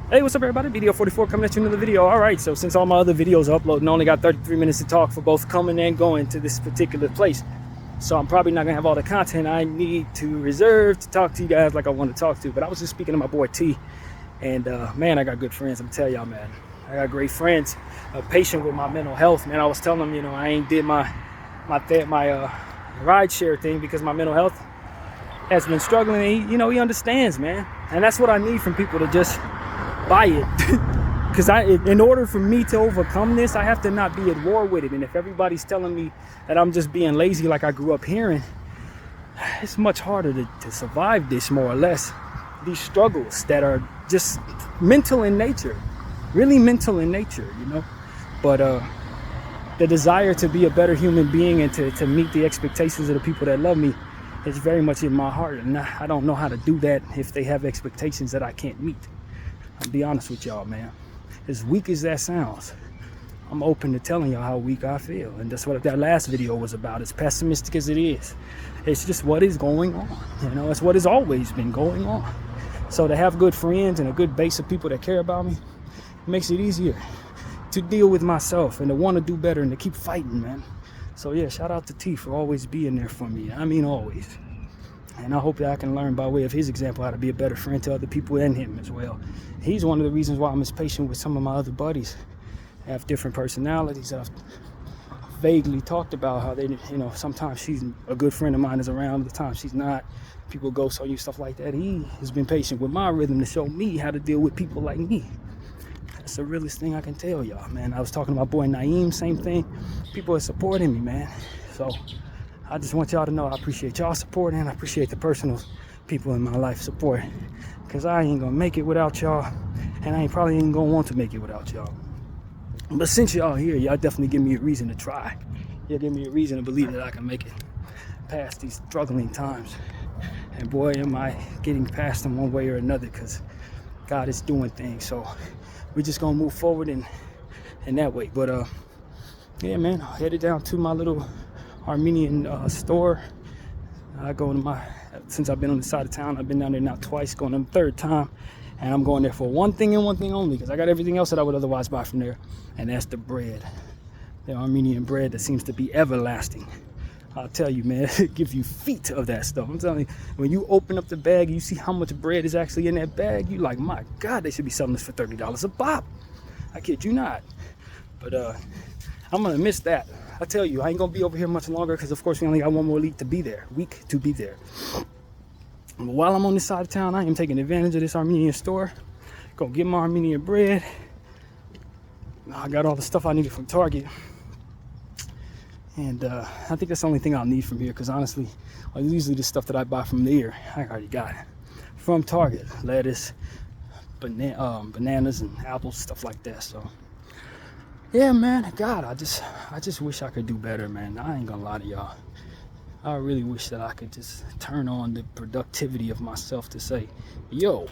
Hey, what's up everybody? BDF 44 coming at you another video. Alright, so since all my other videos are uploading, I only got 33 minutes to talk for both coming and going to this particular place. So I'm probably not going to have all the content I need to reserve to talk to you guys like I want to talk to. But I was just speaking to my boy T. And man, I got good friends. I'm telling y'all, man. I got great friends. Patient with my mental health, man. I was telling them, I ain't did my ride share thing because my mental health has been struggling. And he understands, man. And that's what I need from people, to just buy it. Because in order for me to overcome this, I have to not be at war with it. And if everybody's telling me that I'm just being lazy like I grew up hearing, it's much harder to survive this, more or less. These struggles that are just mental in nature, really mental in nature, But the desire to be a better human being and to meet the expectations of the people that love me is very much in my heart. And I don't know how to do that if they have expectations that I can't meet. I'll be honest with y'all, man. As weak as that sounds, I'm open to telling y'all how weak I feel. And that's what that last video was about. As pessimistic as it is, it's just what is going on. It's what has always been going on. So to have good friends and a good base of people that care about me makes it easier to deal with myself and to want to do better and to keep fighting, man. So yeah, shout out to T for always being there for me. I mean, always. And I hope that I can learn by way of his example how to be a better friend to other people and him as well. He's one of the reasons why I'm as patient with some of my other buddies. They have different personalities. I've vaguely talked about how they, sometimes she's a good friend of mine is around, other times she's not. People ghost on you, stuff like that. He has been patient with my rhythm to show me how to deal with people like me. That's the realest thing I can tell y'all, man. I was talking to my boy Naeem, same thing. People are supporting me, man. So I just want y'all to know I appreciate y'all support, and I appreciate the personal people in my life support, because I ain't gonna make it without y'all, and I probably ain't gonna want to make it without y'all. But since y'all here, y'all definitely give me a reason to try. Y'all give me a reason to believe that I can make it past these struggling times. And boy, am I getting past them one way or another, because God is doing things. So we're just gonna move forward in that way. But yeah, man, I headed down to my little Armenian store. I go to since I've been on the side of town, I've been down there now twice, going on the third time, and I'm going there for one thing and one thing only, because I got everything else that I would otherwise buy from there, and that's the bread, the Armenian bread that seems to be everlasting. I'll tell you, man, it gives you feet of that stuff. I'm telling you, when you open up the bag, you see how much bread is actually in that bag. You like, my God, they should be selling this for $30 a pop. I kid you not. But I'm gonna miss that. I tell you, I ain't gonna be over here much longer, because of course we only got one more week to be there. But while I'm on this side of town, I am taking advantage of this Armenian store. Go get my Armenian bread. I got all the stuff I needed from Target. And I think that's the only thing I'll need from here, because honestly, usually the stuff that I buy from there, I already got from Target. Lettuce, bananas and apples, stuff like that. So yeah, man, God, I just wish I could do better, man. I ain't gonna lie to y'all. I really wish that I could just turn on the productivity of myself to say, yo,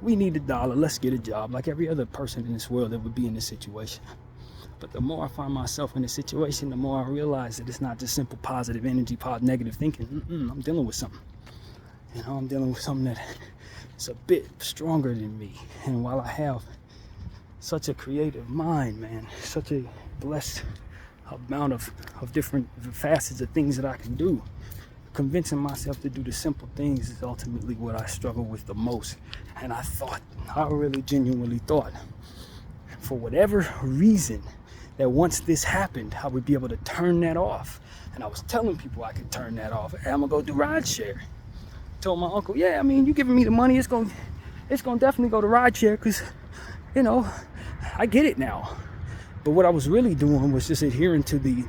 we need $1, let's get a job, like every other person in this world that would be in this situation. But the more I find myself in this situation, the more I realize that it's not just simple positive energy, negative thinking. I'm dealing with something. I'm dealing with something that is a bit stronger than me. And while I have such a creative mind, man, such a blessed amount of different facets of things that I can do, convincing myself to do the simple things is ultimately what I struggle with the most. And I really genuinely thought, for whatever reason, that once this happened, I would be able to turn that off. And I was telling people I could turn that off. Hey, I'm gonna go do ride share. Told my uncle, yeah, I mean, you giving me the money, it's gonna definitely go to ride share, because I get it now. But what I was really doing was just adhering to the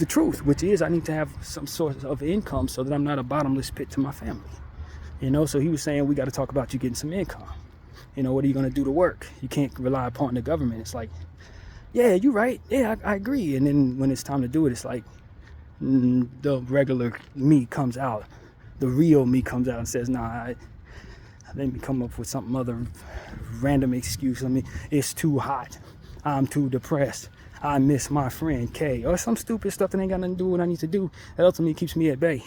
truth, which is I need to have some sort of income so that I'm not a bottomless pit to my family. So he was saying, we got to talk about you getting some income. What are you going to do to work? You can't rely upon the government. It's like, yeah, you're right. Yeah, I agree. And then when it's time to do it, it's like the regular me comes out. The real me comes out and says, nah, let me come up with some other random excuse. It's too hot. I'm too depressed. I miss my friend K. Or some stupid stuff that ain't got nothing to do with what I need to do. That ultimately keeps me at bay.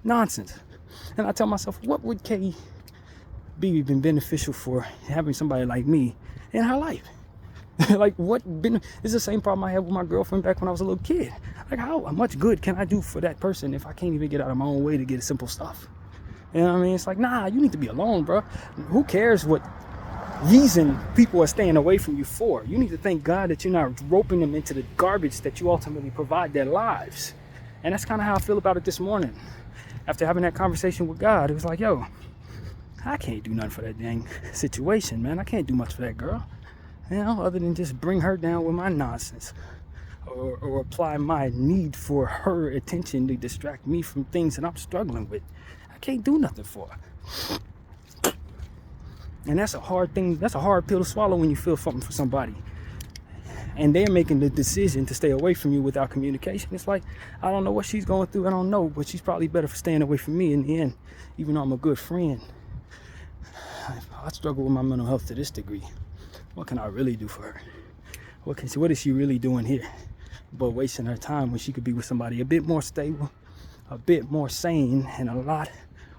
Nonsense. And I tell myself, what would K be even beneficial for having somebody like me in her life. Like, it's the same problem I had with my girlfriend back when I was a little kid. Like, how much good can I do for that person if I can't even get out of my own way to get simple stuff? You know what I mean? It's like, nah, you need to be alone, bro. Who cares what reason people are staying away from you for? You need to thank God that you're not roping them into the garbage that you ultimately provide their lives. And that's kind of how I feel about it this morning. After having that conversation with God, it was like, yo, I can't do nothing for that dang situation, man. I can't do much for that girl, you know, other than just bring her down with my nonsense or apply my need for her attention to distract me from things that I'm struggling with. I can't do nothing for her. And that's a hard thing. That's a hard pill to swallow when you feel something for somebody and they're making the decision to stay away from you without communication. It's like, I don't know what she's going through. I don't know, but she's probably better for staying away from me in the end, even though I'm a good friend. I struggle with my mental health to this degree. What can I really do for her? What is she really doing here but wasting her time when she could be with somebody a bit more stable, a bit more sane, and a lot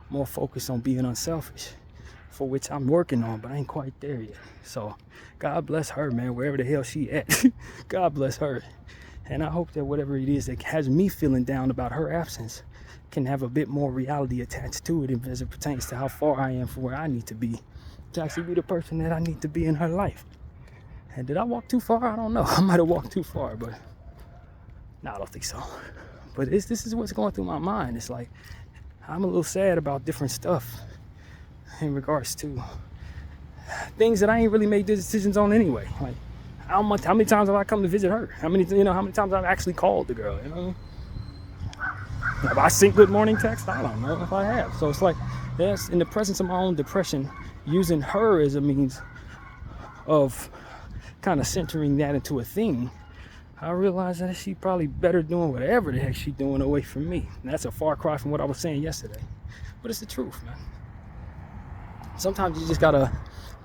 more focused on being unselfish, for which I'm working on, but I ain't quite there yet. So God bless her, man, wherever the hell she at. God bless her. And I hope that whatever it is that has me feeling down about her absence can have a bit more reality attached to it as it pertains to how far I am from where I need to be to actually be the person that I need to be in her life. And did I walk too far? I don't know. I might have walked too far, but no, I don't think so. But this is what's going through my mind. It's like, I'm a little sad about different stuff in regards to things that I ain't really made decisions on anyway. Like, how many times have I come to visit her? How many times I've actually called the girl, you know? Have I sent good morning text? I don't know if I have. So it's like, yes, in the presence of my own depression, using her as a means of kind of centering that into a thing, I realized that she probably better doing whatever the heck she's doing away from me. And that's a far cry from what I was saying yesterday. But it's the truth, man. Sometimes you just gotta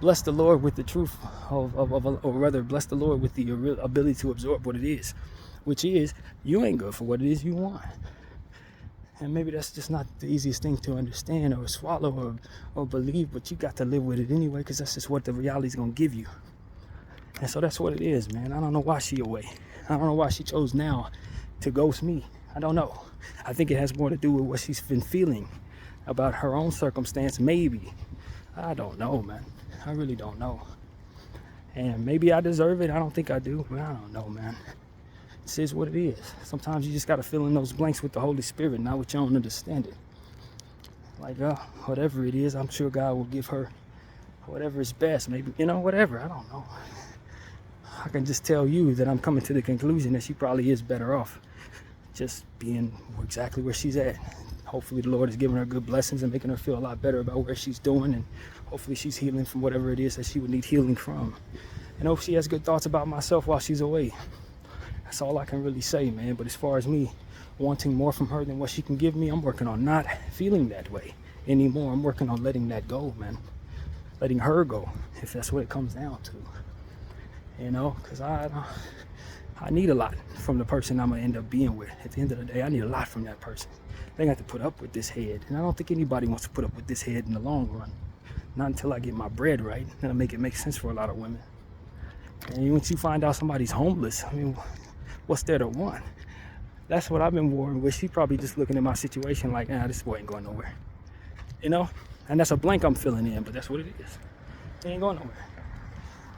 bless the Lord with the truth or rather bless the Lord with the ability to absorb what it is, which is, you ain't good for what it is you want. And maybe that's just not the easiest thing to understand or swallow or believe, but you got to live with it anyway, because that's just what the reality's gonna give you. And so that's what it is, man. I don't know why she away. I don't know why she chose now to ghost me. I don't know. I think it has more to do with what she's been feeling about her own circumstance, maybe. I don't know, man. I really don't know. And maybe I deserve it. I don't think I do, but I don't know, man. This is what it is. Sometimes you just got to fill in those blanks with the Holy Spirit, not with your own understanding. Like, whatever it is, I'm sure God will give her whatever is best. Maybe, whatever. I don't know. I can just tell you that I'm coming to the conclusion that she probably is better off just being exactly where she's at. Hopefully the Lord is giving her good blessings and making her feel a lot better about where she's doing, and hopefully she's healing from whatever it is that she would need healing from. And hope she has good thoughts about myself while she's away. That's all I can really say, man. But as far as me wanting more from her than what she can give me, I'm working on not feeling that way anymore. I'm working on letting that go, man. Letting her go, if that's what it comes down to. Because I need a lot from the person I'm going to end up being with. At the end of the day, I need a lot from that person. They got to put up with this head. And I don't think anybody wants to put up with this head in the long run. Not until I get my bread right. That'll make it make sense for a lot of women. And once you find out somebody's homeless, what's there to want? That's what I've been worrying with. She probably just looking at my situation like, this boy ain't going nowhere. And that's a blank I'm filling in, but that's what it is. He ain't going nowhere.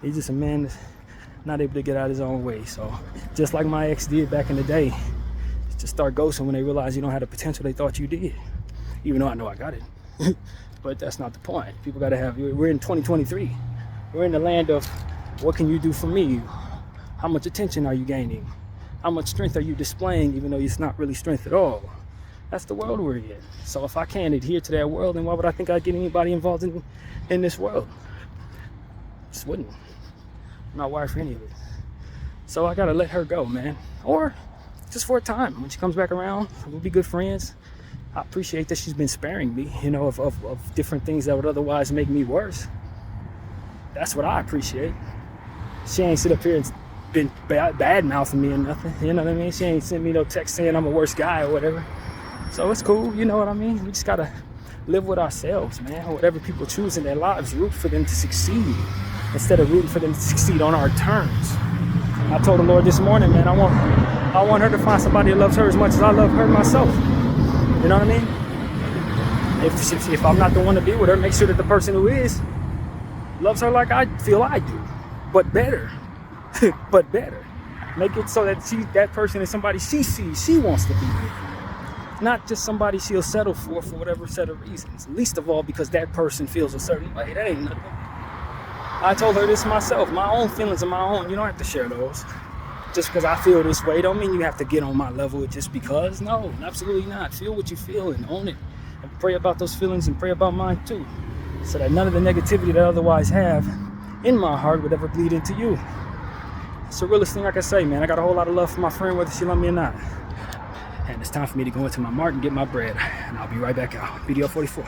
He's just a man that's not able to get out of his own way. So just like my ex did back in the day, just start ghosting when they realize you don't have the potential they thought you did. Even though I know I got it. But that's not the point. People got to we're in 2023. We're in the land of, what can you do for me? How much attention are you gaining? How much strength are you displaying, even though it's not really strength at all? That's the world we're in. So if I can't adhere to that world, then why would I think I'd get anybody involved in this world? Just wouldn't. I'm not wired for any of it. So I gotta let her go, man. Or just for a time. When she comes back around, we'll be good friends. I appreciate that she's been sparing me, of different things that would otherwise make me worse. That's what I appreciate. She ain't sit up here and been bad mouthing me or nothing. You know what I mean? She ain't sent me no text saying I'm a worse guy or whatever. So it's cool, you know what I mean? We just gotta live with ourselves, man. Whatever people choose in their lives, root for them to succeed instead of rooting for them to succeed on our terms. I told the Lord this morning, man, I want her to find somebody that loves her as much as I love her myself. You know what I mean? If I'm not the one to be with her, make sure that the person who is loves her like I feel I do, but better. But better. Make it so that that person is somebody she sees she wants to be with. Not just somebody she'll settle for whatever set of reasons. Least of all because that person feels a certain way. That ain't nothing. I told her this myself. My own feelings are my own. You don't have to share those. Just because I feel this way don't mean you have to get on my level just because. No, absolutely not. Feel what you feel and own it. And pray about those feelings and pray about mine too. So that none of the negativity that I otherwise have in my heart would ever bleed into you. It's the realest thing I can say, man. I got a whole lot of love for my friend, whether she love me or not. And it's time for me to go into my mart and get my bread. And I'll be right back out. BDF 44.